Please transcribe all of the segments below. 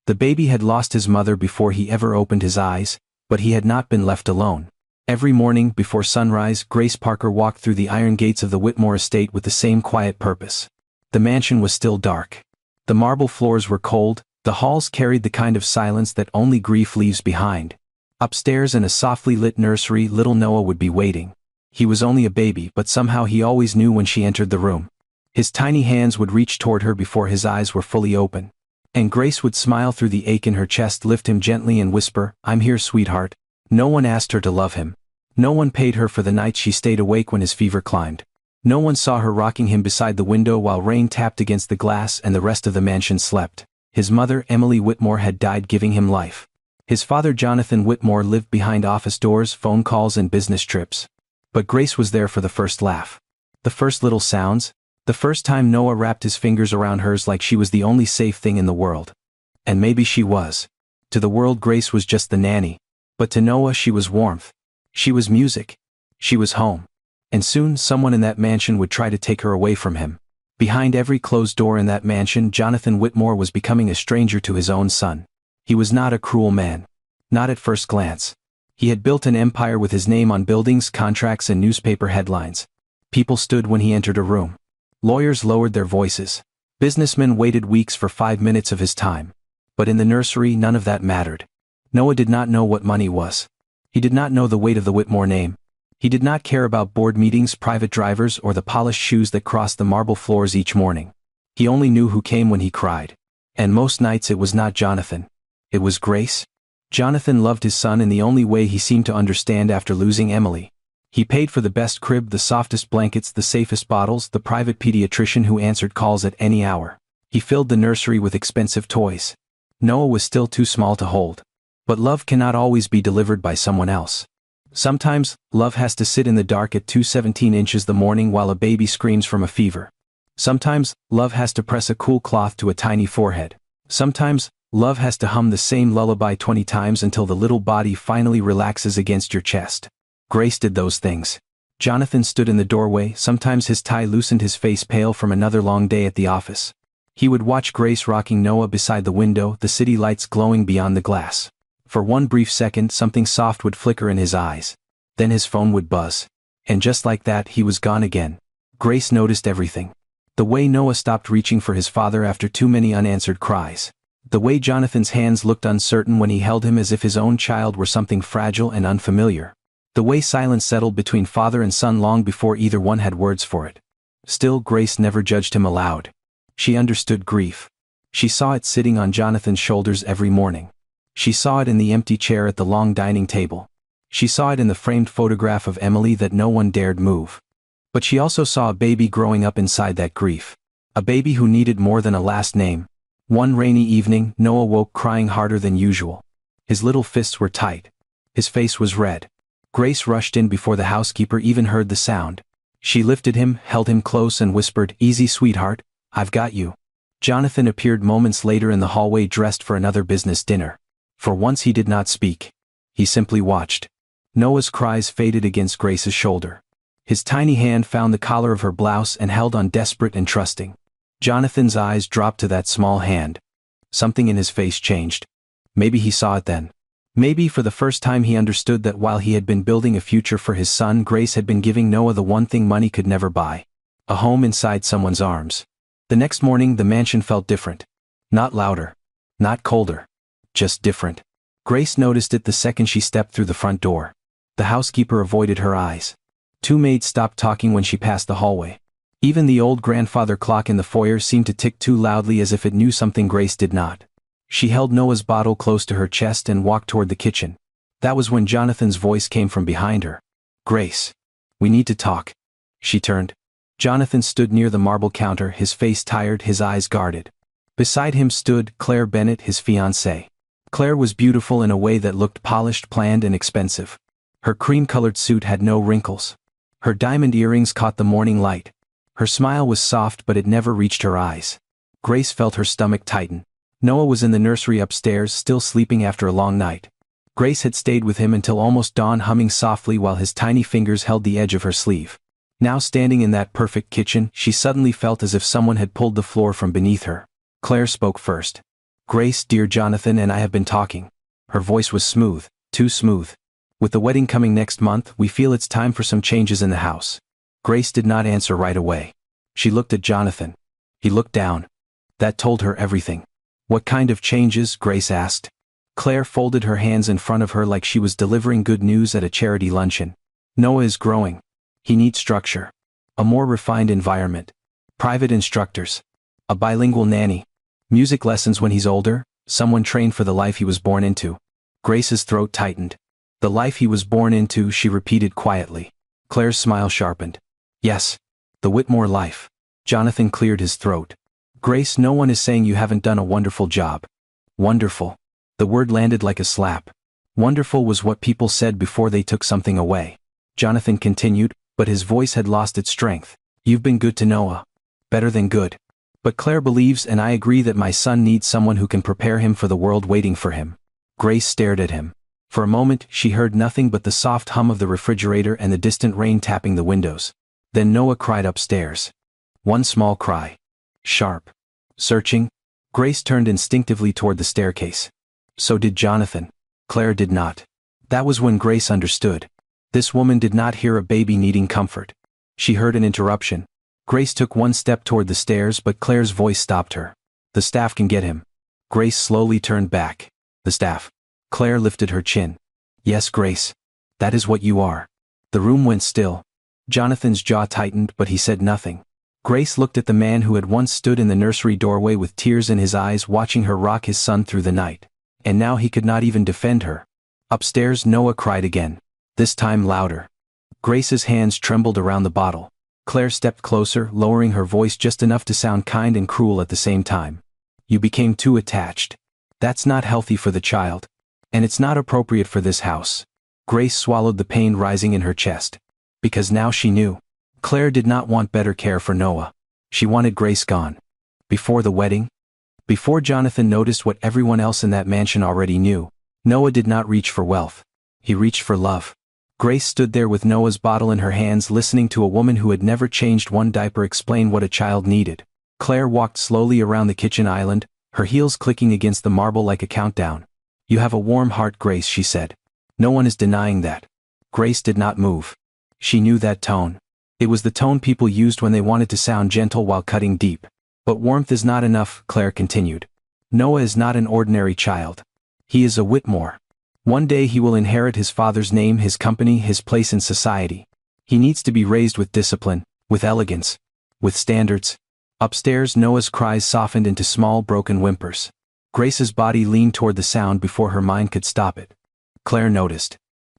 The baby had lost his mother before he ever opened his eyes, but he had not been left alone. Every morning before sunrise, Grace Parker walked through the iron gates of the Whitmore estate with the same quiet purpose. The mansion was still dark. The marble floors were cold, the halls carried the kind of silence that only grief leaves behind. Upstairs in a softly lit nursery, little Noah would be waiting. He was only a baby, but somehow he always knew when she entered the room. His tiny hands would reach toward her before his eyes were fully open. And Grace would smile through the ache in her chest, lift him gently and whisper, "I'm here, sweetheart." No one asked her to love him. No one paid her for the nights she stayed awake when his fever climbed. No one saw her rocking him beside the window while rain tapped against the glass and the rest of the mansion slept. His mother, Emily Whitmore, had died giving him life. His father, Jonathan Whitmore, lived behind office doors, phone calls and business trips. But Grace was there for the first laugh. The first little sounds. The first time Noah wrapped his fingers around hers like she was the only safe thing in the world. And maybe she was. To the world, Grace was just the nanny. But to Noah, she was warmth. She was music. She was home. And soon someone in that mansion would try to take her away from him. Behind every closed door in that mansion, Jonathan Whitmore was becoming a stranger to his own son. He was not a cruel man. Not at first glance. He had built an empire with his name on buildings, contracts and newspaper headlines. People stood when he entered a room. Lawyers lowered their voices. Businessmen waited weeks for 5 minutes of his time. But in the nursery, none of that mattered. Noah did not know what money was. He did not know the weight of the Whitmore name. He did not care about board meetings, private drivers, or the polished shoes that crossed the marble floors each morning. He only knew who came when he cried. And most nights it was not Jonathan. It was Grace. Jonathan loved his son in the only way he seemed to understand after losing Emily. He paid for the best crib, the softest blankets, the safest bottles, the private pediatrician who answered calls at any hour. He filled the nursery with expensive toys. Noah was still too small to hold. But love cannot always be delivered by someone else. Sometimes, love has to sit in the dark at 2:17 inches the morning while a baby screams from a fever. Sometimes, love has to press a cool cloth to a tiny forehead. Sometimes, love has to hum the same lullaby 20 times until the little body finally relaxes against your chest. Grace did those things. Jonathan stood in the doorway, sometimes his tie loosened, his face pale from another long day at the office. He would watch Grace rocking Noah beside the window, the city lights glowing beyond the glass. For one brief second, something soft would flicker in his eyes. Then his phone would buzz. And just like that, he was gone again. Grace noticed everything. The way Noah stopped reaching for his father after too many unanswered cries. The way Jonathan's hands looked uncertain when he held him as if his own child were something fragile and unfamiliar. The way silence settled between father and son long before either one had words for it. Still, Grace never judged him aloud. She understood grief. She saw it sitting on Jonathan's shoulders every morning. She saw it in the empty chair at the long dining table. She saw it in the framed photograph of Emily that no one dared move. But she also saw a baby growing up inside that grief. A baby who needed more than a last name. One rainy evening, Noah woke crying harder than usual. His little fists were tight. His face was red. Grace rushed in before the housekeeper even heard the sound. She lifted him, held him close and whispered, "Easy, sweetheart, I've got you." Jonathan appeared moments later in the hallway dressed for another business dinner. For once he did not speak. He simply watched. Noah's cries faded against Grace's shoulder. His tiny hand found the collar of her blouse and held on, desperate and trusting. Jonathan's eyes dropped to that small hand. Something in his face changed. Maybe he saw it then. Maybe for the first time he understood that while he had been building a future for his son, Grace had been giving Noah the one thing money could never buy. A home inside someone's arms. The next morning the mansion felt different. Not louder. Not colder. Just different. Grace noticed it the second she stepped through the front door. The housekeeper avoided her eyes. Two maids stopped talking when she passed the hallway. Even the old grandfather clock in the foyer seemed to tick too loudly, as if it knew something Grace did not. She held Noah's bottle close to her chest and walked toward the kitchen. That was when Jonathan's voice came from behind her. "Grace. We need to talk." She turned. Jonathan stood near the marble counter, his face tired, his eyes guarded. Beside him stood Claire Bennett, his fiancée. Claire was beautiful in a way that looked polished, planned, and expensive. Her cream-colored suit had no wrinkles. Her diamond earrings caught the morning light. Her smile was soft, but it never reached her eyes. Grace felt her stomach tighten. Noah was in the nursery upstairs, still sleeping after a long night. Grace had stayed with him until almost dawn, humming softly while his tiny fingers held the edge of her sleeve. Now standing in that perfect kitchen, she suddenly felt as if someone had pulled the floor from beneath her. Claire spoke first. Grace, dear Jonathan and I have been talking. Her voice was smooth, too smooth. With the wedding coming next month, we feel it's time for some changes in the house. Grace did not answer right away. She looked at Jonathan. He looked down. That told her everything. What kind of changes? Grace asked. Claire folded her hands in front of her like she was delivering good news at a charity luncheon. Noah is growing. He needs structure. A more refined environment. Private instructors. A bilingual nanny. Music lessons when he's older, someone trained for the life he was born into. Grace's throat tightened. The life he was born into, she repeated quietly. Claire's smile sharpened. Yes. The Whitmore life. Jonathan cleared his throat. Grace, no one is saying you haven't done a wonderful job. Wonderful. The word landed like a slap. Wonderful was what people said before they took something away. Jonathan continued, but his voice had lost its strength. You've been good to Noah. Better than good. But Claire believes and I agree that my son needs someone who can prepare him for the world waiting for him. Grace stared at him. For a moment, she heard nothing but the soft hum of the refrigerator and the distant rain tapping the windows. Then Noah cried upstairs. One small cry. Sharp. Searching. Grace turned instinctively toward the staircase. So did Jonathan. Claire did not. That was when Grace understood. This woman did not hear a baby needing comfort. She heard an interruption. Grace took one step toward the stairs but Claire's voice stopped her. The staff can get him. Grace slowly turned back. The staff. Claire lifted her chin. Yes, Grace. That is what you are. The room went still. Jonathan's jaw tightened but he said nothing. Grace looked at the man who had once stood in the nursery doorway with tears in his eyes watching her rock his son through the night. And now he could not even defend her. Upstairs Noah cried again. This time louder. Grace's hands trembled around the bottle. Claire stepped closer, lowering her voice just enough to sound kind and cruel at the same time. You became too attached. That's not healthy for the child. And it's not appropriate for this house. Grace swallowed the pain rising in her chest. Because now she knew. Claire did not want better care for Noah. She wanted Grace gone. Before the wedding? Before Jonathan noticed what everyone else in that mansion already knew, Noah did not reach for wealth. He reached for love. Grace stood there with Noah's bottle in her hands listening to a woman who had never changed one diaper explain what a child needed. Claire walked slowly around the kitchen island, her heels clicking against the marble like a countdown. You have a warm heart, Grace, she said. No one is denying that. Grace did not move. She knew that tone. It was the tone people used when they wanted to sound gentle while cutting deep. But warmth is not enough, Claire continued. Noah is not an ordinary child. He is a Whitmore. One day he will inherit his father's name, his company, his place in society. He needs to be raised with discipline, with elegance, with standards. Upstairs Noah's cries softened into small broken whimpers. Grace's body leaned toward the sound before her mind could stop it. Claire noticed.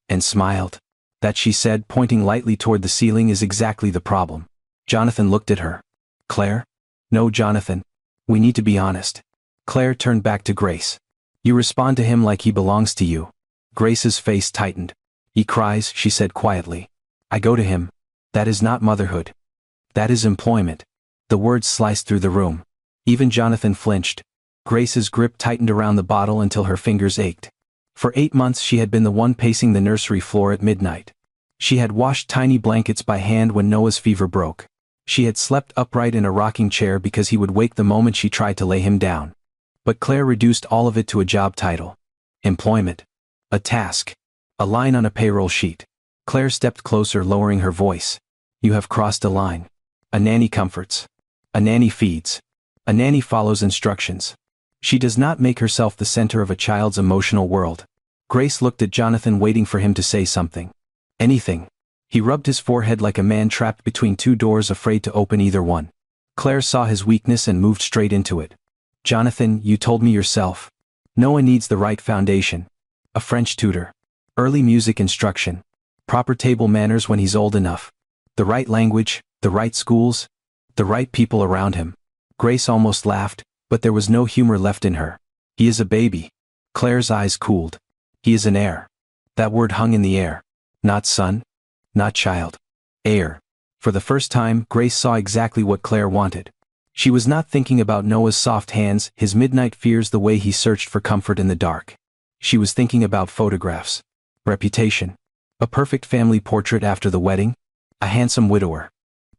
And smiled. That, she said, pointing lightly toward the ceiling, is exactly the problem. Jonathan looked at her. Claire? No, Jonathan. We need to be honest. Claire turned back to Grace. You respond to him like he belongs to you. Grace's face tightened. He cries, she said quietly. I go to him. That is not motherhood. That is employment. The words sliced through the room. Even Jonathan flinched. Grace's grip tightened around the bottle until her fingers ached. For 8 months she had been the one pacing the nursery floor at midnight. She had washed tiny blankets by hand when Noah's fever broke. She had slept upright in a rocking chair because he would wake the moment she tried to lay him down. But Claire reduced all of it to a job title. Employment. A task. A line on a payroll sheet. Claire stepped closer, lowering her voice. You have crossed a line. A nanny comforts. A nanny feeds. A nanny follows instructions. She does not make herself the center of a child's emotional world. Grace looked at Jonathan, waiting for him to say something. Anything. He rubbed his forehead like a man trapped between two doors, afraid to open either one. Claire saw his weakness and moved straight into it. Jonathan, you told me yourself. Noah needs the right foundation. A French tutor. Early music instruction. Proper table manners when he's old enough. The right language, the right schools, the right people around him. Grace almost laughed, but there was no humor left in her. He is a baby. Claire's eyes cooled. He is an heir. That word hung in the air. Not son. Not child. Heir. For the first time, Grace saw exactly what Claire wanted. She was not thinking about Noah's soft hands, his midnight fears, the way he searched for comfort in the dark. She was thinking about photographs. Reputation. A perfect family portrait after the wedding. A handsome widower.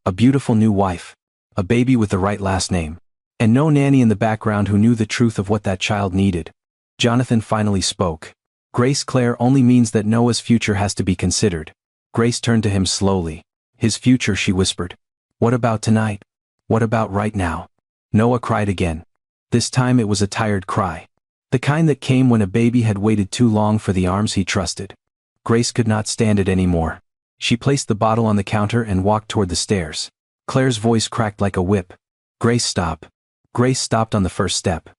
A beautiful new wife. A baby with the right last name. And no nanny in the background who knew the truth of what that child needed. Jonathan finally spoke. Grace, Claire only means that Noah's future has to be considered. Grace turned to him slowly. His future, she whispered. What about tonight? What about right now? Noah cried again. This time it was a tired cry. The kind that came when a baby had waited too long for the arms he trusted. Grace could not stand it anymore. She placed the bottle on the counter and walked toward the stairs. Claire's voice cracked like a whip. Grace, stop. Grace stopped on the first step.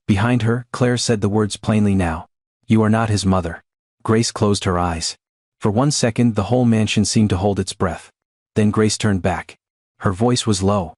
Behind her, Claire said the words plainly now. You are not his mother. Grace closed her eyes. For 1 second the whole mansion seemed to hold its breath. Then Grace turned back. Her voice was low.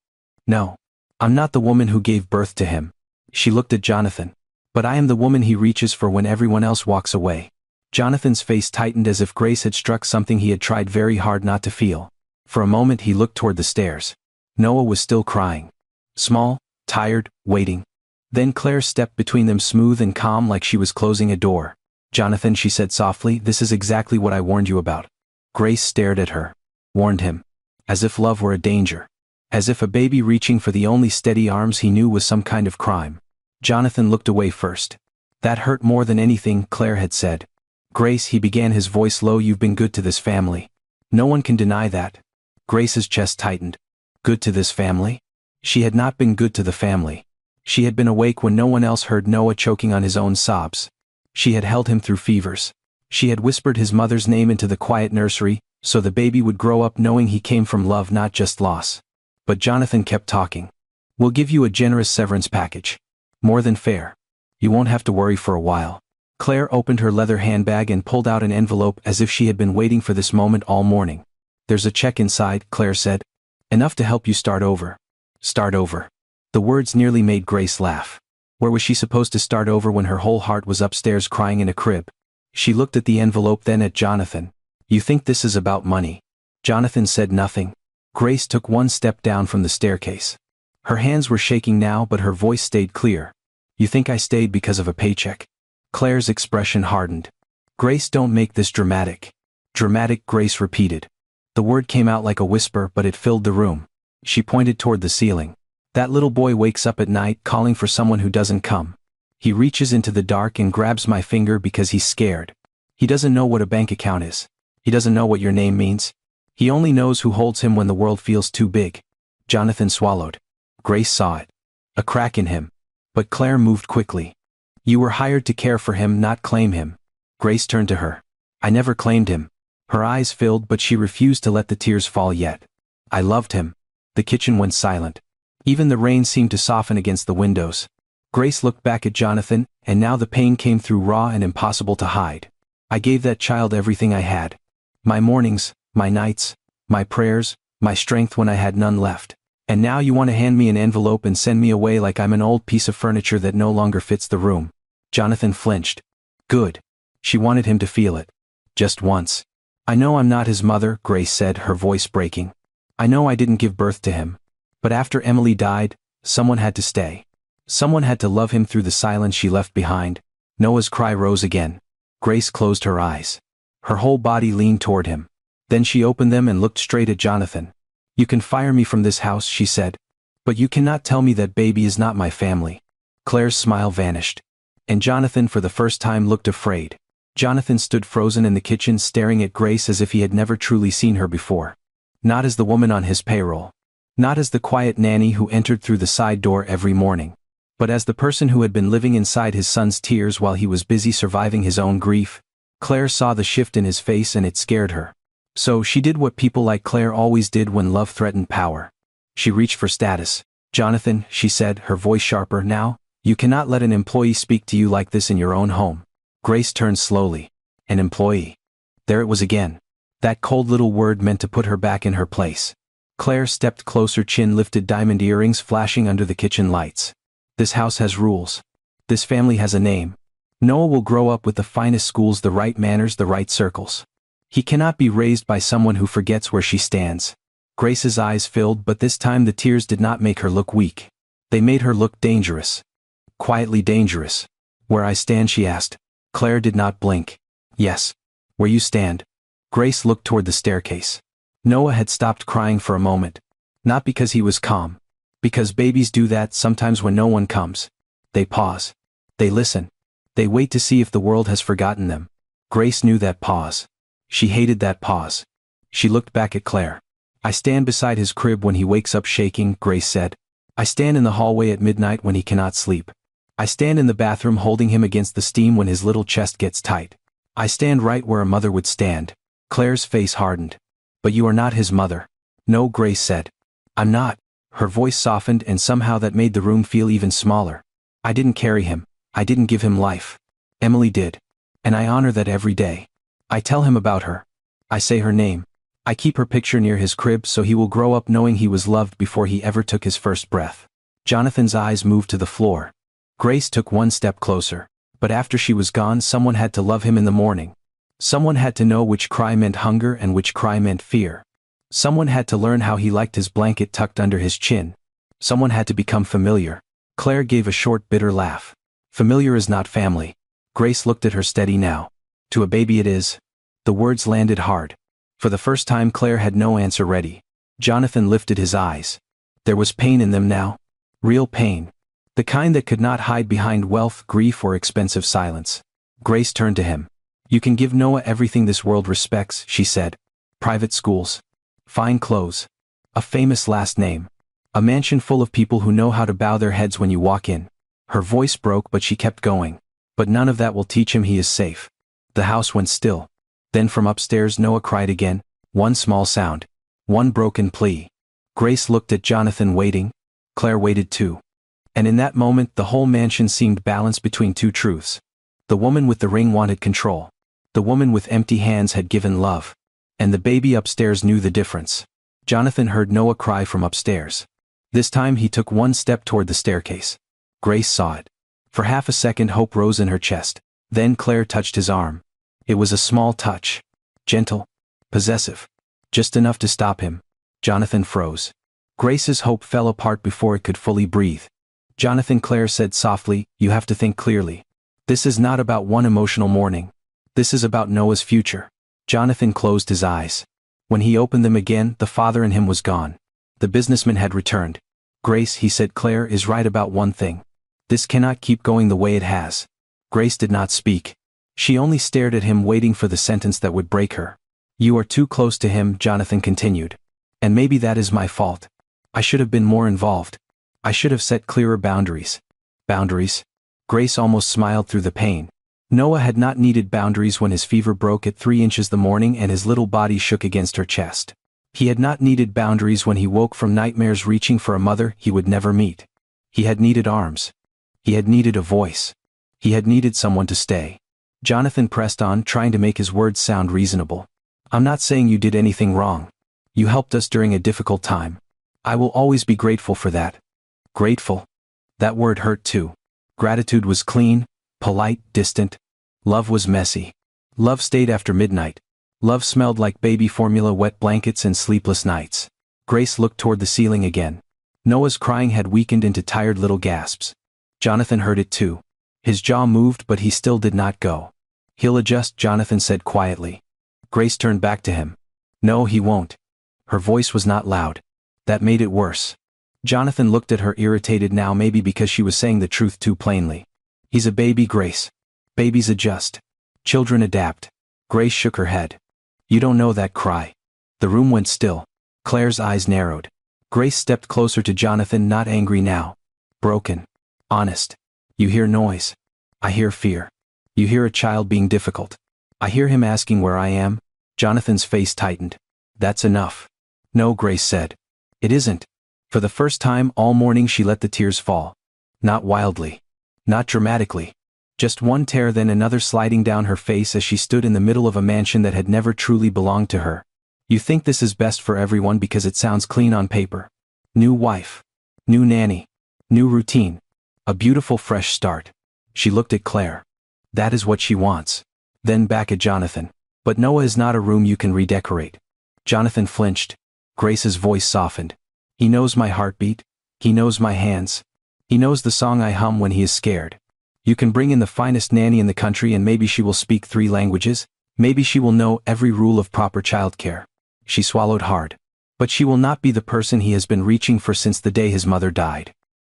No. I'm not the woman who gave birth to him. She looked at Jonathan. But I am the woman he reaches for when everyone else walks away. Jonathan's face tightened as if Grace had struck something he had tried very hard not to feel. For a moment he looked toward the stairs. Noah was still crying. Small, tired, waiting. Then Claire stepped between them, smooth and calm, like she was closing a door. Jonathan, she said softly, this is exactly what I warned you about. Grace stared at her. Warned him. As if love were a danger. As if a baby reaching for the only steady arms he knew was some kind of crime. Jonathan looked away first. That hurt more than anything, Claire had said. Grace, he began, his voice low, you've been good to this family. No one can deny that. Grace's chest tightened. Good to this family? She had not been good to the family. She had been awake when no one else heard Noah choking on his own sobs. She had held him through fevers. She had whispered his mother's name into the quiet nursery, so the baby would grow up knowing he came from love, not just loss. But Jonathan kept talking. We'll give you a generous severance package. More than fair. You won't have to worry for a while. Claire opened her leather handbag and pulled out an envelope as if she had been waiting for this moment all morning. There's a check inside, Claire said. Enough to help you start over. Start over. The words nearly made Grace laugh. Where was she supposed to start over when her whole heart was upstairs crying in a crib? She looked at the envelope, then at Jonathan. You think this is about money? Jonathan said nothing. Grace took 1 step down from the staircase. Her hands were shaking now, but her voice stayed clear. You think I stayed because of a paycheck? Claire's expression hardened. Grace, don't make this dramatic. Dramatic, Grace repeated. The word came out like a whisper, but it filled the room. She pointed toward the ceiling. That little boy wakes up at night calling for someone who doesn't come. He reaches into the dark and grabs my finger because he's scared. He doesn't know what a bank account is. He doesn't know what your name means. He only knows who holds him when the world feels too big. Jonathan swallowed. Grace saw it. A crack in him. But Claire moved quickly. You were hired to care for him, not claim him. Grace turned to her. I never claimed him. Her eyes filled, but she refused to let the tears fall yet. I loved him. The kitchen went silent. Even the rain seemed to soften against the windows. Grace looked back at Jonathan, and now the pain came through, raw and impossible to hide. I gave that child everything I had. My mornings, my nights, my prayers, my strength when I had none left. And now you want to hand me an envelope and send me away like I'm an old piece of furniture that no longer fits the room. Jonathan flinched. Good. She wanted him to feel it. Just once. I know I'm not his mother, Grace said, her voice breaking. I know I didn't give birth to him. But after Emily died, someone had to stay. Someone had to love him through the silence she left behind. Noah's cry rose again. Grace closed her eyes. Her whole body leaned toward him. Then she opened them and looked straight at Jonathan. You can fire me from this house, she said. But you cannot tell me that baby is not my family. Claire's smile vanished. And Jonathan for the first time looked afraid. Jonathan stood frozen in the kitchen, staring at Grace as if he had never truly seen her before. Not as the woman on his payroll. Not as the quiet nanny who entered through the side door every morning. But as the person who had been living inside his son's tears while he was busy surviving his own grief. Claire saw the shift in his face and it scared her. So she did what people like Claire always did when love threatened power. She reached for status. Jonathan, she said, her voice sharper now, you cannot let an employee speak to you like this in your own home. Grace turned slowly. An employee. There it was again. That cold little word meant to put her back in her place. Claire stepped closer, chin lifted, diamond earrings flashing under the kitchen lights. This house has rules. This family has a name. Noah will grow up with the finest schools, the right manners, the right circles. He cannot be raised by someone who forgets where she stands. Grace's eyes filled, but this time the tears did not make her look weak. They made her look dangerous. Quietly dangerous. Where I stand, she asked. Claire did not blink. Yes. Where you stand. Grace looked toward the staircase. Noah had stopped crying for a moment. Not because he was calm. Because babies do that sometimes when no one comes. They pause. They listen. They wait to see if the world has forgotten them. Grace knew that pause. She hated that pause. She looked back at Claire. I stand beside his crib when he wakes up shaking, Grace said. I stand in the hallway at midnight when he cannot sleep. I stand in the bathroom holding him against the steam when his little chest gets tight. I stand right where a mother would stand. Claire's face hardened. But you are not his mother. No, Grace said. I'm not. Her voice softened and somehow that made the room feel even smaller. I didn't carry him. I didn't give him life. Emily did. And I honor that every day. I tell him about her. I say her name. I keep her picture near his crib so he will grow up knowing he was loved before he ever took his first breath. Jonathan's eyes moved to the floor. Grace took one step closer. But after she was gone, someone had to love him in the morning. Someone had to know which cry meant hunger and which cry meant fear. Someone had to learn how he liked his blanket tucked under his chin. Someone had to become familiar. Claire gave a short, bitter laugh. Familiar is not family. Grace looked at her steady now. To a baby it is. The words landed hard. For the first time Claire had no answer ready. Jonathan lifted his eyes. There was pain in them now. Real pain. The kind that could not hide behind wealth, grief, or expensive silence. Grace turned to him. You can give Noah everything this world respects, she said. Private schools. Fine clothes. A famous last name. A mansion full of people who know how to bow their heads when you walk in. Her voice broke but she kept going. But none of that will teach him he is safe. The house went still. Then from upstairs Noah cried again. One small sound. One broken plea. Grace looked at Jonathan waiting. Claire waited too. And in that moment the whole mansion seemed balanced between two truths. The woman with the ring wanted control. The woman with empty hands had given love. And the baby upstairs knew the difference. Jonathan heard Noah cry from upstairs. This time he took one step toward the staircase. Grace saw it. For half a second hope rose in her chest. Then Claire touched his arm. It was a small touch. Gentle. Possessive. Just enough to stop him. Jonathan froze. Grace's hope fell apart before it could fully breathe. Jonathan, Claire said softly, you have to think clearly. This is not about one emotional morning. This is about Noah's future. Jonathan closed his eyes. When he opened them again, the father in him was gone. The businessman had returned. Grace, he said, Claire is right about one thing. This cannot keep going the way it has. Grace did not speak. She only stared at him, waiting for the sentence that would break her. You are too close to him, Jonathan continued. And maybe that is my fault. I should have been more involved. I should have set clearer boundaries. Boundaries? Grace almost smiled through the pain. Noah had not needed boundaries when his fever broke at 3 inches the morning and his little body shook against her chest. He had not needed boundaries when he woke from nightmares reaching for a mother he would never meet. He had needed arms. He had needed a voice. He had needed someone to stay. Jonathan pressed on, trying to make his words sound reasonable. I'm not saying you did anything wrong. You helped us during a difficult time. I will always be grateful for that. Grateful? That word hurt too. Gratitude was clean, polite, distant. Love was messy. Love stayed after midnight. Love smelled like baby formula, wet blankets, and sleepless nights. Grace looked toward the ceiling again. Noah's crying had weakened into tired little gasps. Jonathan heard it too. His jaw moved, but he still did not go. He'll adjust, Jonathan said quietly. Grace turned back to him. No, he won't. Her voice was not loud. That made it worse. Jonathan looked at her, irritated now, maybe because she was saying the truth too plainly. He's a baby, Grace. Babies adjust. Children adapt. Grace shook her head. You don't know that. Cry. The room went still. Claire's eyes narrowed. Grace stepped closer to Jonathan, not angry now. Broken. Honest. You hear noise. I hear fear. You hear a child being difficult. I hear him asking where I am. Jonathan's face tightened. That's enough. No, Grace said. It isn't. For the first time all morning she let the tears fall. Not wildly. Not dramatically. Just one tear, then another, sliding down her face as she stood in the middle of a mansion that had never truly belonged to her. You think this is best for everyone because it sounds clean on paper. New wife. New nanny. New routine. A beautiful fresh start. She looked at Claire. That is what she wants. Then back at Jonathan. But Noah is not a room you can redecorate. Jonathan flinched. Grace's voice softened. He knows my heartbeat. He knows my hands. He knows the song I hum when he is scared. You can bring in the finest nanny in the country and maybe she will speak 3 languages. Maybe she will know every rule of proper childcare. She swallowed hard. But she will not be the person he has been reaching for since the day his mother died.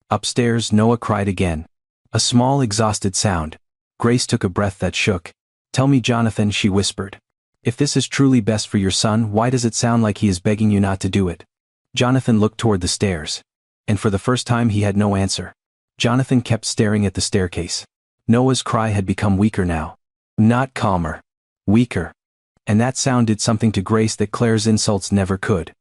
Upstairs, Noah cried again. A small, exhausted sound. Grace took a breath that shook. "Tell me, Jonathan," she whispered. "If this is truly best for your son, why does it sound like he is begging you not to do it?" Jonathan looked toward the stairs. And for the first time he had no answer. Jonathan kept staring at the staircase. Noah's cry had become weaker now. Not calmer. Weaker. And that sound did something to Grace that Claire's insults never could.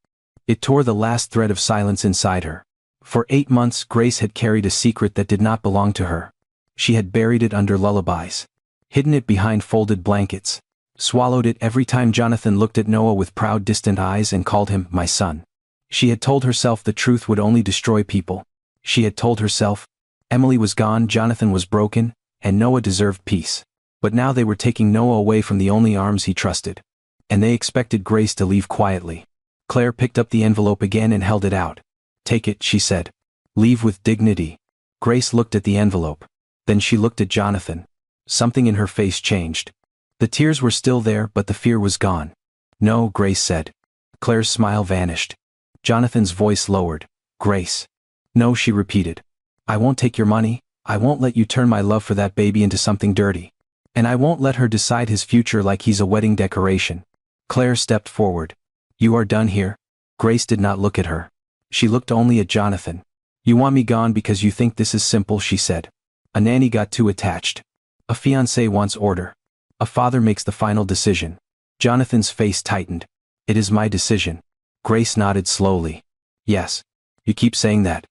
It tore the last thread of silence inside her. For 8 months Grace had carried a secret that did not belong to her. She had buried it under lullabies. Hidden it behind folded blankets. Swallowed it every time Jonathan looked at Noah with proud, distant eyes and called him, "my son." She had told herself the truth would only destroy people. She had told herself, Emily was gone, Jonathan was broken, and Noah deserved peace. But now they were taking Noah away from the only arms he trusted. And they expected Grace to leave quietly. Claire picked up the envelope again and held it out. "Take it," she said. "Leave with dignity." Grace looked at the envelope. Then she looked at Jonathan. Something in her face changed. The tears were still there, but the fear was gone. "No," Grace said. Claire's smile vanished. Jonathan's voice lowered. "Grace." "No," she repeated. "I won't take your money. I won't let you turn my love for that baby into something dirty. And I won't let her decide his future like he's a wedding decoration." Claire stepped forward. "You are done here?" Grace did not look at her. She looked only at Jonathan. "You want me gone because you think this is simple," she said. "A nanny got too attached. A fiancé wants order. A father makes the final decision." Jonathan's face tightened. "It is my decision." Grace nodded slowly. "Yes. You keep saying that."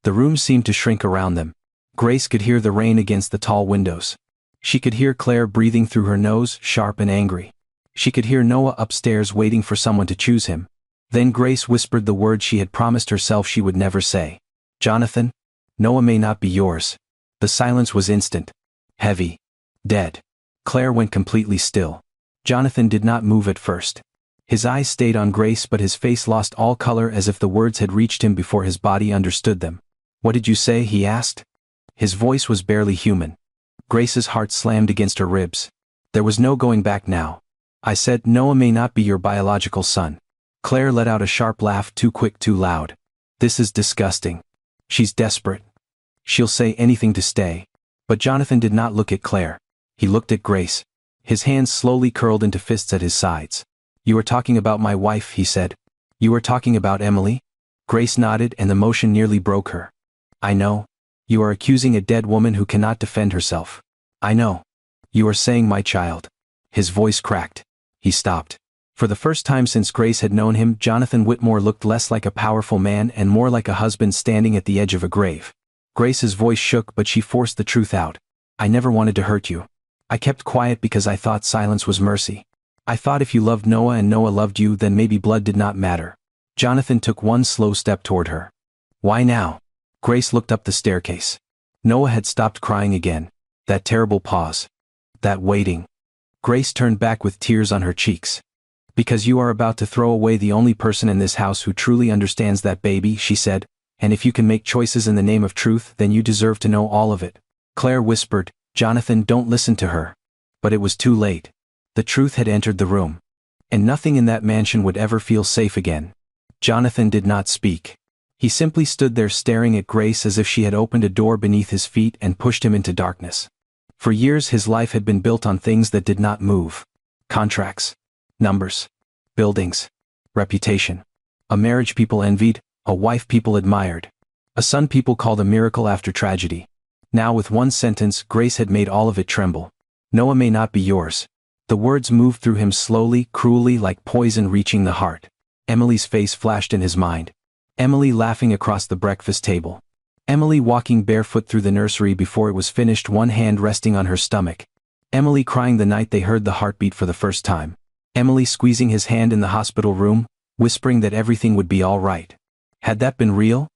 The room seemed to shrink around them. Grace could hear the rain against the tall windows. She could hear Claire breathing through her nose, sharp and angry. She could hear Noah upstairs waiting for someone to choose him. Then Grace whispered the words she had promised herself she would never say. "Jonathan, Noah may not be yours." The silence was instant. Heavy. Dead. Claire went completely still. Jonathan did not move at first. His eyes stayed on Grace, but his face lost all color, as if the words had reached him before his body understood them. "What did you say?" he asked. His voice was barely human. Grace's heart slammed against her ribs. There was no going back now. "I said Noah may not be your biological son." Claire let out a sharp laugh, too quick, too loud. "This is disgusting." She's desperate. She'll say anything to stay. But Jonathan did not look at Claire. He looked at Grace. His hands slowly curled into fists at his sides. "You are talking about my wife," he said. "You are talking about Emily?" Grace nodded, and the motion nearly broke her. "I know. You are accusing a dead woman who cannot defend herself. I know. You are saying my child." His voice cracked. He stopped. For the first time since Grace had known him, Jonathan Whitmore looked less like a powerful man and more like a husband standing at the edge of a grave. Grace's voice shook, but she forced the truth out. "I never wanted to hurt you. I kept quiet because I thought silence was mercy. I thought if you loved Noah and Noah loved you, then maybe blood did not matter." Jonathan took one slow step toward her. "Why now?" Grace looked up the staircase. Noah had stopped crying again. That terrible pause. That waiting. Grace turned back with tears on her cheeks. "Because you are about to throw away the only person in this house who truly understands that baby," she said. "And if you can make choices in the name of truth, then you deserve to know all of it." Claire whispered, "Jonathan, don't listen to her." But it was too late. The truth had entered the room. And nothing in that mansion would ever feel safe again. Jonathan did not speak. He simply stood there staring at Grace as if she had opened a door beneath his feet and pushed him into darkness. For years his life had been built on things that did not move. Contracts. Numbers. Buildings. Reputation. A marriage people envied, a wife people admired. A son people called a miracle after tragedy. Now with one sentence, Grace had made all of it tremble. "Noah may not be yours." The words moved through him slowly, cruelly, like poison reaching the heart. Emily's face flashed in his mind. Emily laughing across the breakfast table. Emily walking barefoot through the nursery before it was finished, one hand resting on her stomach. Emily crying the night they heard the heartbeat for the first time. Emily squeezing his hand in the hospital room, whispering that everything would be all right. Had that been real?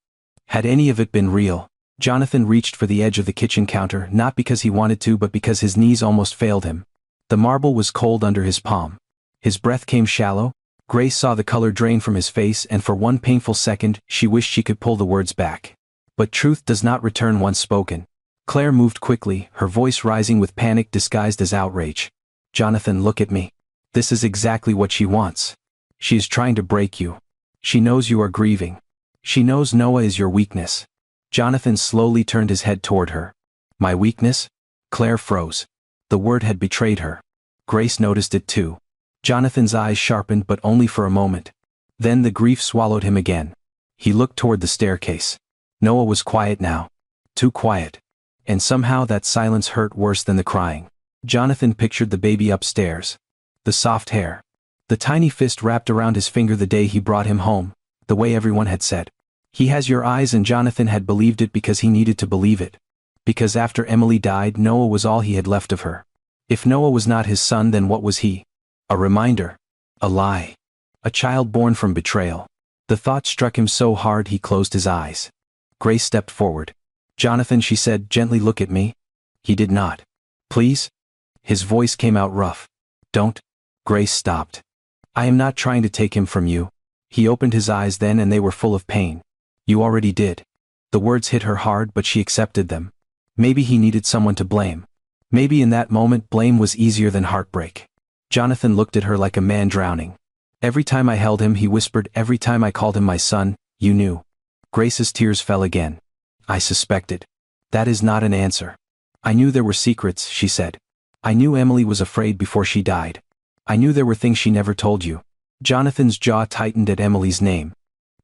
Had any of it been real? Jonathan reached for the edge of the kitchen counter, not because he wanted to, but because his knees almost failed him. The marble was cold under his palm. His breath came shallow. Grace saw the color drain from his face, and for one painful second, she wished she could pull the words back. But truth does not return once spoken. Claire moved quickly, her voice rising with panic disguised as outrage. "Jonathan, look at me. This is exactly what she wants. She is trying to break you. She knows you are grieving. She knows Noah is your weakness. Jonathan slowly turned his head toward her. My weakness? Claire froze. The word had betrayed her. Grace noticed it too. Jonathan's eyes sharpened, but only for a moment. Then the grief swallowed him again. He looked toward the staircase. Noah was quiet now. Too quiet. And somehow that silence hurt worse than the crying. Jonathan pictured the baby upstairs. The soft hair. The tiny fist wrapped around his finger the day he brought him home, the way everyone had said. He has your eyes, and Jonathan had believed it because he needed to believe it. Because after Emily died, Noah was all he had left of her. If Noah was not his son, then what was he? A reminder. A lie. A child born from betrayal. The thought struck him so hard he closed his eyes. Grace stepped forward. Jonathan, she said gently, look at me. He did not. Please? His voice came out rough. Don't. Grace stopped. I am not trying to take him from you. He opened his eyes then, and they were full of pain. You already did. The words hit her hard, but she accepted them. Maybe he needed someone to blame. Maybe in that moment blame was easier than heartbreak. Jonathan looked at her like a man drowning. Every time I held him, he whispered, every time I called him my son, you knew. Grace's tears fell again. I suspected. That is not an answer. I knew there were secrets, she said. I knew Emily was afraid before she died. I knew there were things she never told you. Jonathan's jaw tightened at Emily's name.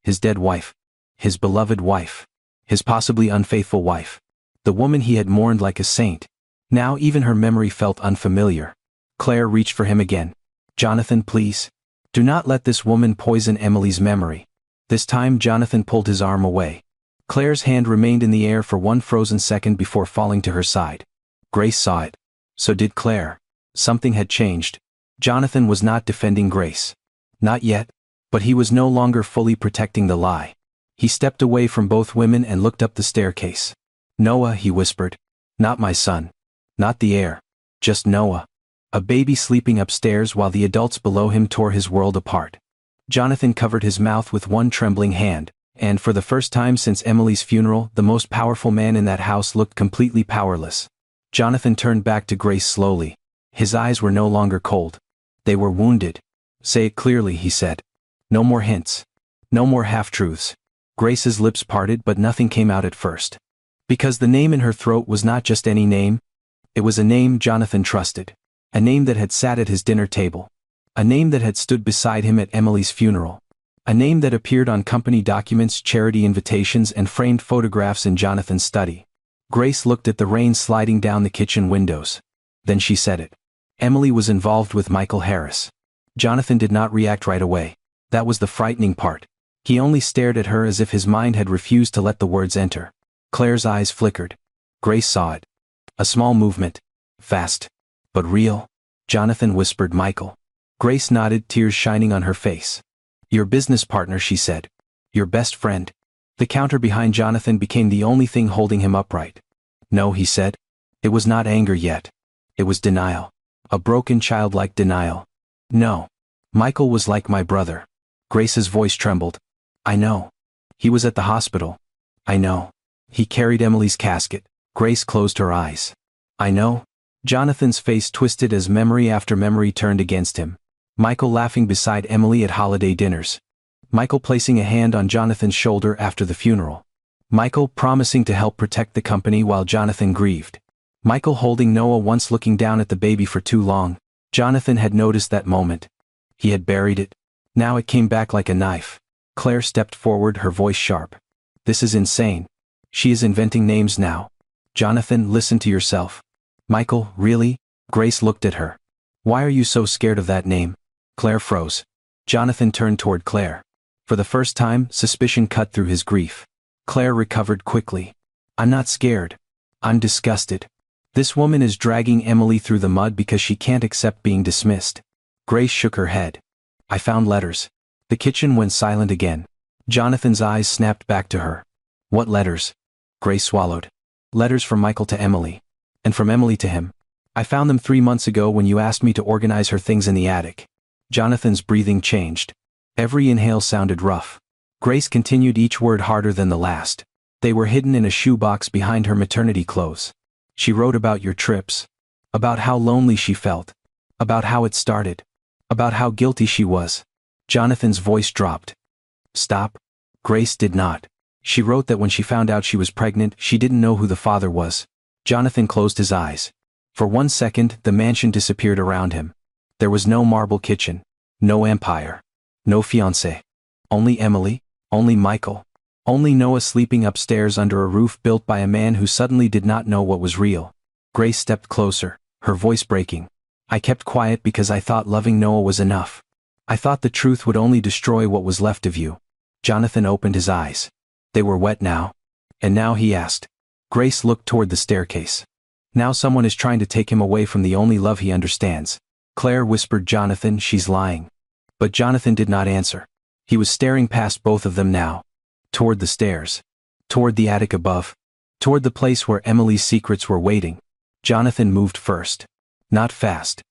His dead wife. His beloved wife. His possibly unfaithful wife. The woman he had mourned like a saint. Now even her memory felt unfamiliar. Claire reached for him again. Jonathan, please. Do not let this woman poison Emily's memory. This time Jonathan pulled his arm away. Claire's hand remained in the air for one frozen second before falling to her side. Grace saw it. So did Claire. Something had changed. Jonathan was not defending Grace. Not yet. But he was no longer fully protecting the lie. He stepped away from both women and looked up the staircase. Noah, he whispered. Not my son. Not the heir. Just Noah. A baby sleeping upstairs while the adults below him tore his world apart. Jonathan covered his mouth with one trembling hand, and for the first time since Emily's funeral, the most powerful man in that house looked completely powerless. Jonathan turned back to Grace slowly. His eyes were no longer cold. They were wounded. Say it clearly, he said. No more hints. No more half-truths. Grace's lips parted, but nothing came out at first. Because the name in her throat was not just any name. It was a name Jonathan trusted. A name that had sat at his dinner table. A name that had stood beside him at Emily's funeral. A name that appeared on company documents, charity invitations, and framed photographs in Jonathan's study. Grace looked at the rain sliding down the kitchen windows. Then she said it. Emily was involved with Michael Harris. Jonathan did not react right away. That was the frightening part. He only stared at her as if his mind had refused to let the words enter. Claire's eyes flickered. Grace saw it. A small movement. Fast. But real. Jonathan whispered, Michael. Grace nodded, tears shining on her face. Your business partner, she said. Your best friend. The counter behind Jonathan became the only thing holding him upright. No, he said. It was not anger yet. It was denial. A broken childlike denial. No. Michael was like my brother. Grace's voice trembled. I know. He was at the hospital. I know. He carried Emily's casket. Grace closed her eyes. I know. Jonathan's face twisted as memory after memory turned against him. Michael laughing beside Emily at holiday dinners. Michael placing a hand on Jonathan's shoulder after the funeral. Michael promising to help protect the company while Jonathan grieved. Michael holding Noah once looking down at the baby for too long. Jonathan had noticed that moment. He had buried it. Now it came back like a knife. Claire stepped forward, her voice sharp. This is insane. She is inventing names now. Jonathan, listen to yourself. Michael, really? Grace looked at her. Why are you so scared of that name? Claire froze. Jonathan turned toward Claire. For the first time, suspicion cut through his grief. Claire recovered quickly. I'm not scared. I'm disgusted. This woman is dragging Emily through the mud because she can't accept being dismissed. Grace shook her head. I found letters. The kitchen went silent again. Jonathan's eyes snapped back to her. What letters? Grace swallowed. Letters from Michael to Emily. And from Emily to him. I found them 3 months ago when you asked me to organize her things in the attic. Jonathan's breathing changed. Every inhale sounded rough. Grace continued each word harder than the last. They were hidden in a shoebox behind her maternity clothes. She wrote about your trips. About how lonely she felt. About how it started. About how guilty she was. Jonathan's voice dropped. Stop. Grace did not. She wrote that when she found out she was pregnant, she didn't know who the father was. Jonathan closed his eyes. For 1 second, the mansion disappeared around him. There was no marble kitchen. No empire. No fiancé. Only Emily. Only Michael. Only Noah sleeping upstairs under a roof built by a man who suddenly did not know what was real. Grace stepped closer, her voice breaking. I kept quiet because I thought loving Noah was enough. I thought the truth would only destroy what was left of you. Jonathan opened his eyes. They were wet now. And now he asked. Grace looked toward the staircase. Now someone is trying to take him away from the only love he understands. Claire whispered, Jonathan, she's lying. But Jonathan did not answer. He was staring past both of them now. Toward the stairs. Toward the attic above. Toward the place where Emily's secrets were waiting. Jonathan moved first. Not fast.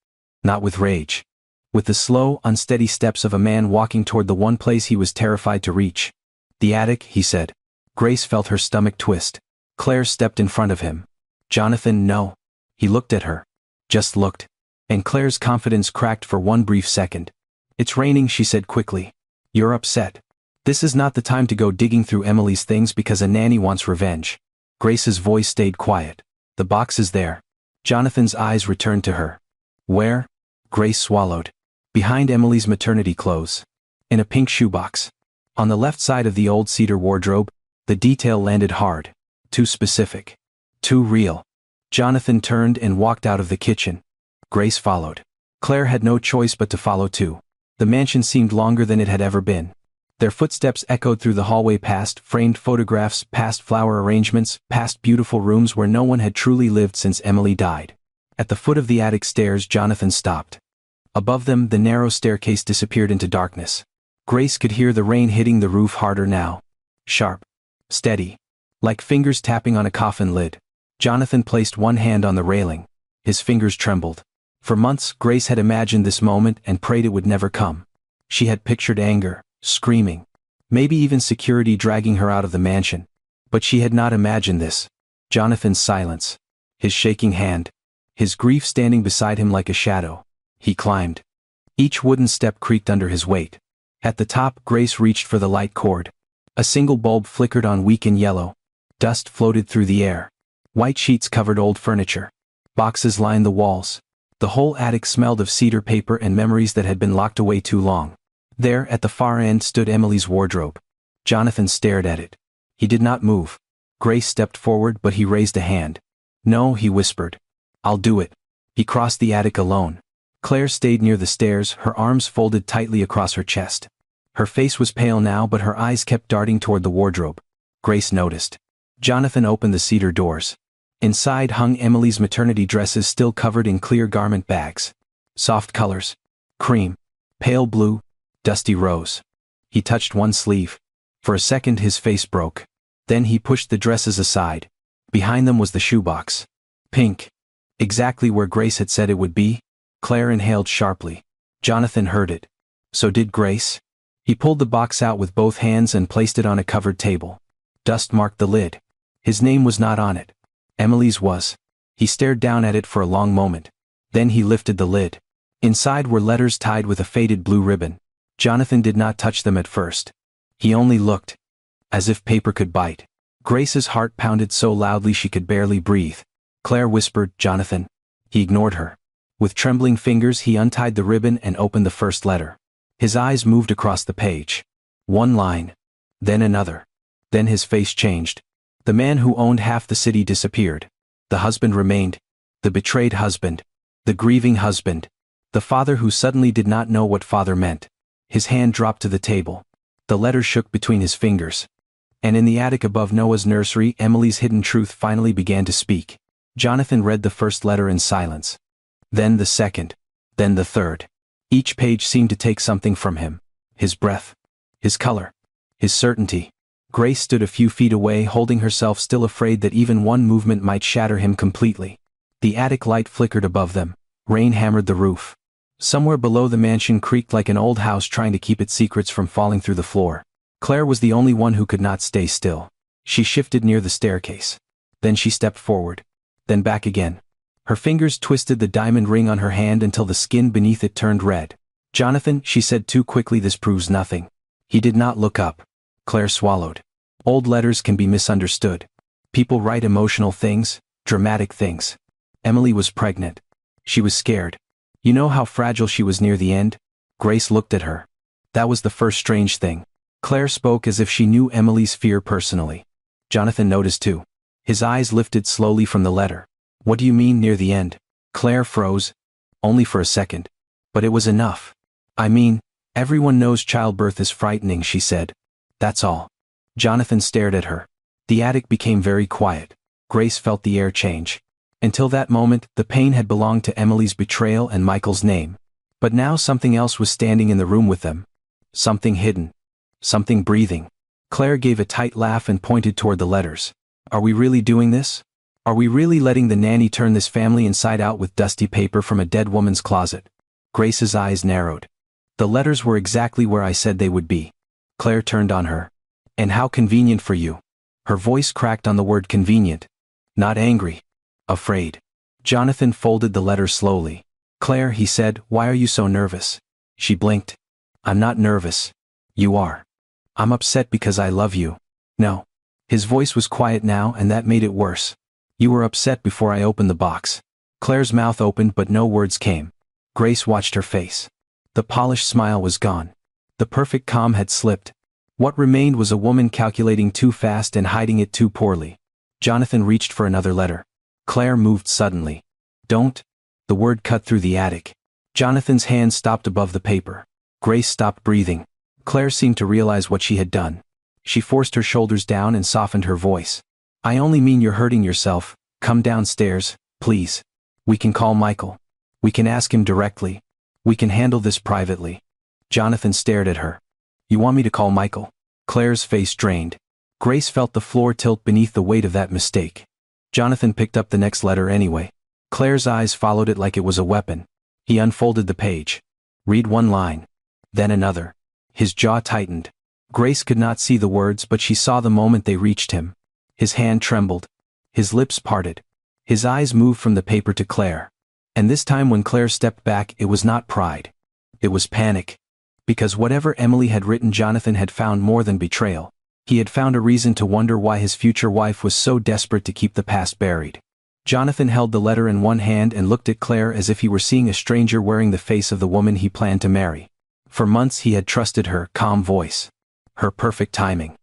Not with rage. With the slow, unsteady steps of a man walking toward the one place he was terrified to reach. The attic, he said. Grace felt her stomach twist. Claire stepped in front of him. Jonathan, no. He looked at her. Just looked. And Claire's confidence cracked for one brief second. It's raining, she said quickly. You're upset. This is not the time to go digging through Emily's things because a nanny wants revenge. Grace's voice stayed quiet. The box is there. Jonathan's eyes returned to her. Where? Grace swallowed. Behind Emily's maternity clothes. In a pink shoebox. On the left side of the old cedar wardrobe, the detail landed hard. Too specific. Too real. Jonathan turned and walked out of the kitchen. Grace followed. Claire had no choice but to follow too. The mansion seemed longer than it had ever been. Their footsteps echoed through the hallway past framed photographs, past flower arrangements, past beautiful rooms where no one had truly lived since Emily died. At the foot of the attic stairs, Jonathan stopped. Above them, the narrow staircase disappeared into darkness. Grace could hear the rain hitting the roof harder now. Sharp. Steady. Like fingers tapping on a coffin lid. Jonathan placed one hand on the railing. His fingers trembled. For months, Grace had imagined this moment and prayed it would never come. She had pictured anger. Screaming. Maybe even security dragging her out of the mansion. But she had not imagined this. Jonathan's silence. His shaking hand. His grief standing beside him like a shadow. He climbed. Each wooden step creaked under his weight. At the top, Grace reached for the light cord. A single bulb flickered on, weak and yellow. Dust floated through the air. White sheets covered old furniture. Boxes lined the walls. The whole attic smelled of cedar paper and memories that had been locked away too long. There, at the far end, stood Emily's wardrobe. Jonathan stared at it. He did not move. Grace stepped forward, but he raised a hand. No, he whispered. I'll do it. He crossed the attic alone. Claire stayed near the stairs, her arms folded tightly across her chest. Her face was pale now, but her eyes kept darting toward the wardrobe. Grace noticed. Jonathan opened the cedar doors. Inside hung Emily's maternity dresses, still covered in clear garment bags. Soft colors. Cream. Pale blue. Dusty rose. He touched one sleeve. For a second his face broke. Then he pushed the dresses aside. Behind them was the shoebox. Pink. Exactly where Grace had said it would be. Claire inhaled sharply. Jonathan heard it. So did Grace. He pulled the box out with both hands and placed it on a covered table. Dust marked the lid. His name was not on it. Emily's was. He stared down at it for a long moment. Then he lifted the lid. Inside were letters tied with a faded blue ribbon. Jonathan did not touch them at first. He only looked. As if paper could bite. Grace's heart pounded so loudly she could barely breathe. Claire whispered, Jonathan. He ignored her. With trembling fingers he untied the ribbon and opened the first letter. His eyes moved across the page. One line. Then another. Then his face changed. The man who owned half the city disappeared. The husband remained. The betrayed husband. The grieving husband. The father who suddenly did not know what father meant. His hand dropped to the table. The letter shook between his fingers. And in the attic above Noah's nursery, Emily's hidden truth finally began to speak. Jonathan read the first letter in silence. Then the second. Then the third. Each page seemed to take something from him. His breath. His color. His certainty. Grace stood a few feet away, holding herself still, afraid that even one movement might shatter him completely. The attic light flickered above them. Rain hammered the roof. Somewhere below, the mansion creaked like an old house trying to keep its secrets from falling through the floor. Claire was the only one who could not stay still. She shifted near the staircase. Then she stepped forward. Then back again. Her fingers twisted the diamond ring on her hand until the skin beneath it turned red. Jonathan, she said too quickly, this proves nothing. He did not look up. Claire swallowed. Old letters can be misunderstood. People write emotional things, dramatic things. Emily was pregnant. She was scared. You know how fragile she was near the end? Grace looked at her. That was the first strange thing. Claire spoke as if she knew Emily's fear personally. Jonathan noticed too. His eyes lifted slowly from the letter. What do you mean near the end? Claire froze. Only for a second. But it was enough. I mean, everyone knows childbirth is frightening, she said. That's all. Jonathan stared at her. The attic became very quiet. Grace felt the air change. Until that moment, the pain had belonged to Emily's betrayal and Michael's name. But now something else was standing in the room with them. Something hidden. Something breathing. Claire gave a tight laugh and pointed toward the letters. Are we really doing this? Are we really letting the nanny turn this family inside out with dusty paper from a dead woman's closet? Grace's eyes narrowed. The letters were exactly where I said they would be. Claire turned on her. And how convenient for you. Her voice cracked on the word convenient. Not angry. Afraid. Jonathan folded the letter slowly. Claire, he said, why are you so nervous? She blinked. I'm not nervous. You are. I'm upset because I love you. No. His voice was quiet now, and that made it worse. You were upset before I opened the box. Claire's mouth opened but no words came. Grace watched her face. The polished smile was gone. The perfect calm had slipped. What remained was a woman calculating too fast and hiding it too poorly. Jonathan reached for another letter. Claire moved suddenly. Don't. The word cut through the attic. Jonathan's hand stopped above the paper. Grace stopped breathing. Claire seemed to realize what she had done. She forced her shoulders down and softened her voice. I only mean you're hurting yourself. Come downstairs, please. We can call Michael. We can ask him directly. We can handle this privately. Jonathan stared at her. You want me to call Michael? Claire's face drained. Grace felt the floor tilt beneath the weight of that mistake. Jonathan picked up the next letter anyway. Claire's eyes followed it like it was a weapon. He unfolded the page. Read one line. Then another. His jaw tightened. Grace could not see the words, but she saw the moment they reached him. His hand trembled. His lips parted. His eyes moved from the paper to Claire. And this time when Claire stepped back, it was not pride. It was panic. Because whatever Emily had written, Jonathan had found more than betrayal. He had found a reason to wonder why his future wife was so desperate to keep the past buried. Jonathan held the letter in one hand and looked at Claire as if he were seeing a stranger wearing the face of the woman he planned to marry. For months he had trusted her calm voice. Her perfect timing.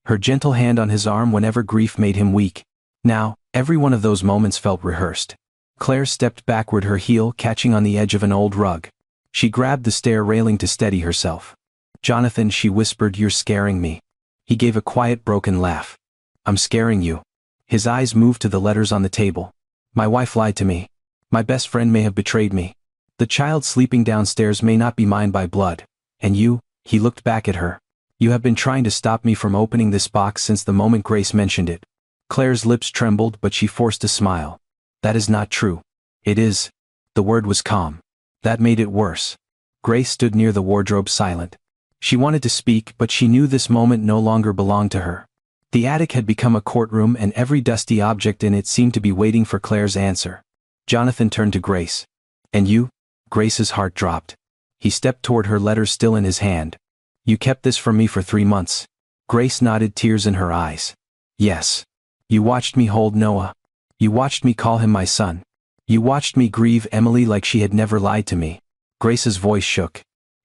Her gentle hand on his arm whenever grief made him weak. Now, every one of those moments felt rehearsed. Claire stepped backward, her heel catching on the edge of an old rug. She grabbed the stair railing to steady herself. Jonathan, she whispered, you're scaring me. He gave a quiet, broken laugh. I'm scaring you. His eyes moved to the letters on the table. My wife lied to me. My best friend may have betrayed me. The child sleeping downstairs may not be mine by blood. And you, he looked back at her. You have been trying to stop me from opening this box since the moment Grace mentioned it. Claire's lips trembled, but she forced a smile. That is not true. It is. The word was calm. That made it worse. Grace stood near the wardrobe silent. She wanted to speak, but she knew this moment no longer belonged to her. The attic had become a courtroom, and every dusty object in it seemed to be waiting for Claire's answer. Jonathan turned to Grace. And you? Grace's heart dropped. He stepped toward her, letter still in his hand. You kept this from me for 3 months. Grace nodded, tears in her eyes. Yes. You watched me hold Noah. You watched me call him my son. You watched me grieve Emily like she had never lied to me. Grace's voice shook.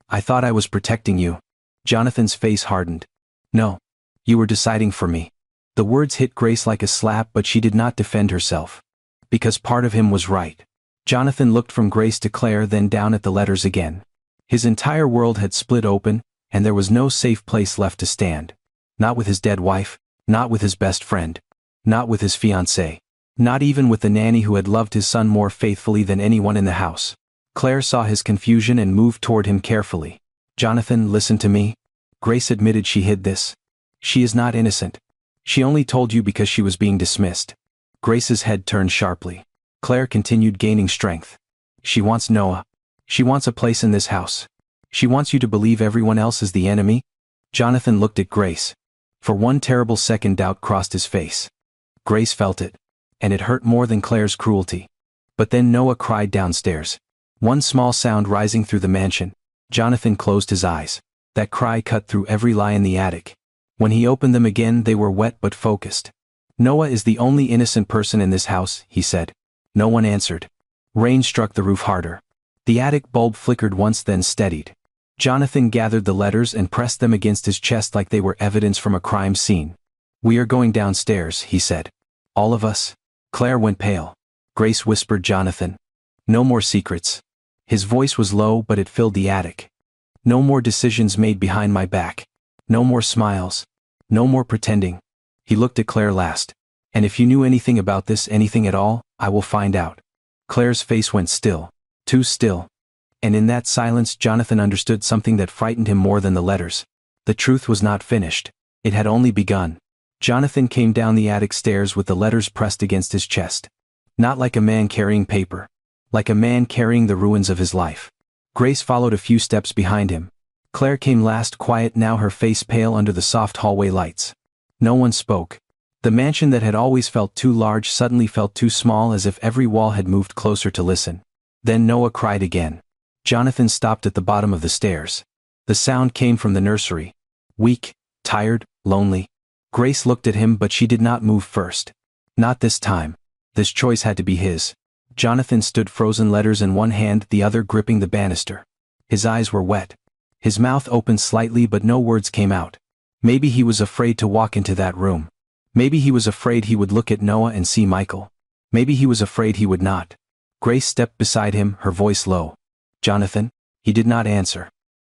I thought I was protecting you. Jonathan's face hardened. No. You were deciding for me. The words hit Grace like a slap, but she did not defend herself. Because part of him was right. Jonathan looked from Grace to Claire, then down at the letters again. His entire world had split open, and there was no safe place left to stand. Not with his dead wife, not with his best friend, not with his fiancée, not even with the nanny who had loved his son more faithfully than anyone in the house. Claire saw his confusion and moved toward him carefully. Jonathan, listen to me. Grace admitted she hid this. She is not innocent. She only told you because she was being dismissed. Grace's head turned sharply. Claire continued, gaining strength. She wants Noah. She wants a place in this house. She wants you to believe everyone else is the enemy. Jonathan looked at Grace. For one terrible second, doubt crossed his face. Grace felt it. And it hurt more than Claire's cruelty. But then Noah cried downstairs. One small sound rising through the mansion. Jonathan closed his eyes. That cry cut through every lie in the attic. When he opened them again, they were wet but focused. "Noah is the only innocent person in this house," he said. No one answered. Rain struck the roof harder. The attic bulb flickered once, then steadied. Jonathan gathered the letters and pressed them against his chest like they were evidence from a crime scene. "We are going downstairs," he said. "All of us?" Claire went pale. "Grace," whispered Jonathan. "No more secrets." His voice was low, but it filled the attic. "No more decisions made behind my back. No more smiles. No more pretending." He looked at Claire last. "And if you knew anything about this, anything at all, I will find out." Claire's face went still. Too still. And in that silence Jonathan understood something that frightened him more than the letters. The truth was not finished. It had only begun. Jonathan came down the attic stairs with the letters pressed against his chest. Not like a man carrying paper. Like a man carrying the ruins of his life. Grace followed a few steps behind him. Claire came last, quiet now, her face pale under the soft hallway lights. No one spoke. The mansion that had always felt too large suddenly felt too small, as if every wall had moved closer to listen. Then Noah cried again. Jonathan stopped at the bottom of the stairs. The sound came from the nursery. Weak, tired, lonely. Grace looked at him, but she did not move first. Not this time. This choice had to be his. Jonathan stood, frozen letters in one hand, the other gripping the banister. His eyes were wet. His mouth opened slightly, but no words came out. Maybe he was afraid to walk into that room. Maybe he was afraid he would look at Noah and see Michael. Maybe he was afraid he would not. Grace stepped beside him, her voice low. "Jonathan?" He did not answer.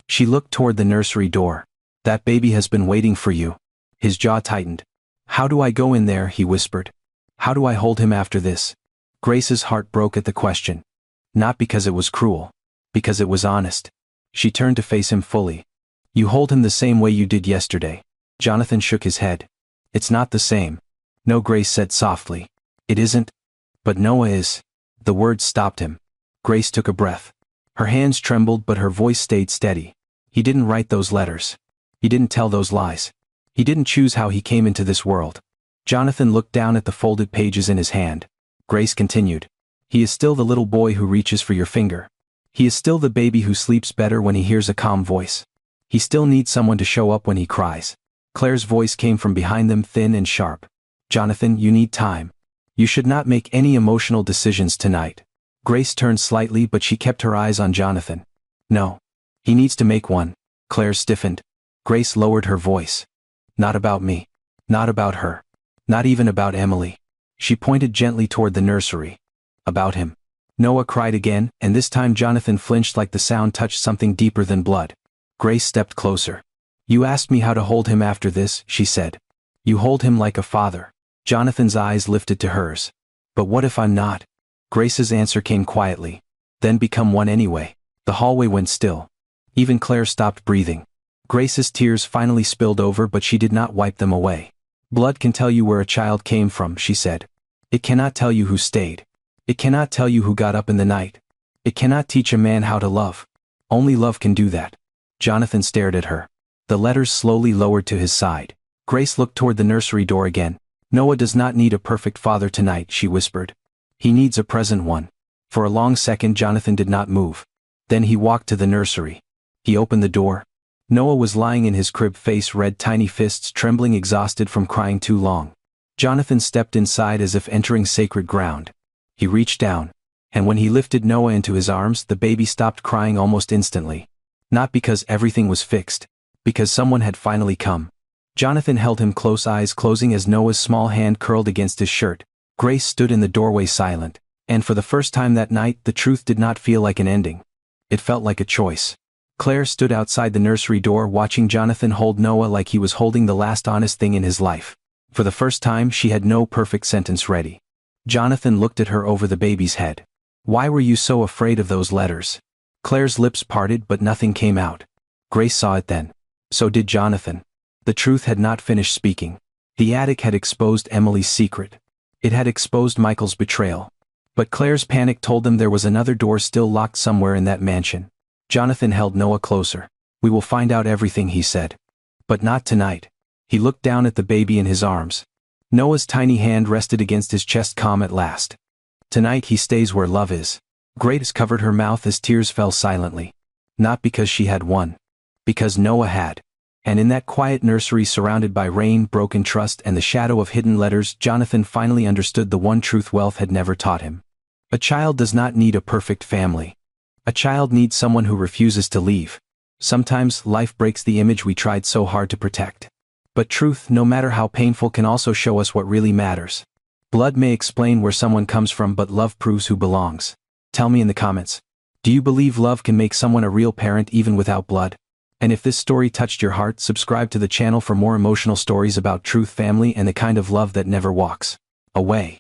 She looked toward the nursery door. "That baby has been waiting for you." His jaw tightened. "How do I go in there?" he whispered. "How do I hold him after this?" Grace's heart broke at the question. Not because it was cruel. Because it was honest. She turned to face him fully. "You hold him the same way you did yesterday." Jonathan shook his head. "It's not the same." "No," Grace said softly. "It isn't." "But Noah is." The words stopped him. Grace took a breath. Her hands trembled, but her voice stayed steady. "He didn't write those letters. He didn't tell those lies. He didn't choose how he came into this world." Jonathan looked down at the folded pages in his hand. Grace continued. "He is still the little boy who reaches for your finger. He is still the baby who sleeps better when he hears a calm voice. He still needs someone to show up when he cries." Claire's voice came from behind them, thin and sharp. "Jonathan, you need time. You should not make any emotional decisions tonight." Grace turned slightly, but she kept her eyes on Jonathan. "No. He needs to make one." Claire stiffened. Grace lowered her voice. "Not about me. Not about her. Not even about Emily." She pointed gently toward the nursery. "About him." Noah cried again, and this time Jonathan flinched like the sound touched something deeper than blood. Grace stepped closer. "You asked me how to hold him after this," she said. "You hold him like a father." Jonathan's eyes lifted to hers. "But what if I'm not?" Grace's answer came quietly. "Then become one anyway." The hallway went still. Even Claire stopped breathing. Grace's tears finally spilled over, but she did not wipe them away. "Blood can tell you where a child came from," she said. "It cannot tell you who stayed. It cannot tell you who got up in the night. It cannot teach a man how to love. Only love can do that." Jonathan stared at her. The letters slowly lowered to his side. Grace looked toward the nursery door again. "Noah does not need a perfect father tonight," she whispered. "He needs a present one." For a long second Jonathan did not move. Then he walked to the nursery. He opened the door. Noah was lying in his crib, face red, tiny fists trembling, exhausted from crying too long. Jonathan stepped inside as if entering sacred ground. He reached down. And when he lifted Noah into his arms, the baby stopped crying almost instantly. Not because everything was fixed. Because someone had finally come. Jonathan held him close, eyes closing as Noah's small hand curled against his shirt. Grace stood in the doorway silent. And for the first time that night, the truth did not feel like an ending. It felt like a choice. Claire stood outside the nursery door, watching Jonathan hold Noah like he was holding the last honest thing in his life. For the first time she had no perfect sentence ready. Jonathan looked at her over the baby's head. "Why were you so afraid of those letters?" Claire's lips parted, but nothing came out. Grace saw it then. So did Jonathan. The truth had not finished speaking. The attic had exposed Emily's secret. It had exposed Michael's betrayal. But Claire's panic told them there was another door still locked somewhere in that mansion. Jonathan held Noah closer. "We will find out everything," he said. "But not tonight." He looked down at the baby in his arms. Noah's tiny hand rested against his chest, calm at last. "Tonight he stays where love is." Grace covered her mouth as tears fell silently. Not because she had won. Because Noah had. And in that quiet nursery surrounded by rain, broken trust, and the shadow of hidden letters, Jonathan finally understood the one truth wealth had never taught him. A child does not need a perfect family. A child needs someone who refuses to leave. Sometimes, life breaks the image we tried so hard to protect. But truth, no matter how painful, can also show us what really matters. Blood may explain where someone comes from, but love proves who belongs. Tell me in the comments. Do you believe love can make someone a real parent even without blood? And if this story touched your heart, subscribe to the channel for more emotional stories about truth, family, and the kind of love that never walks away.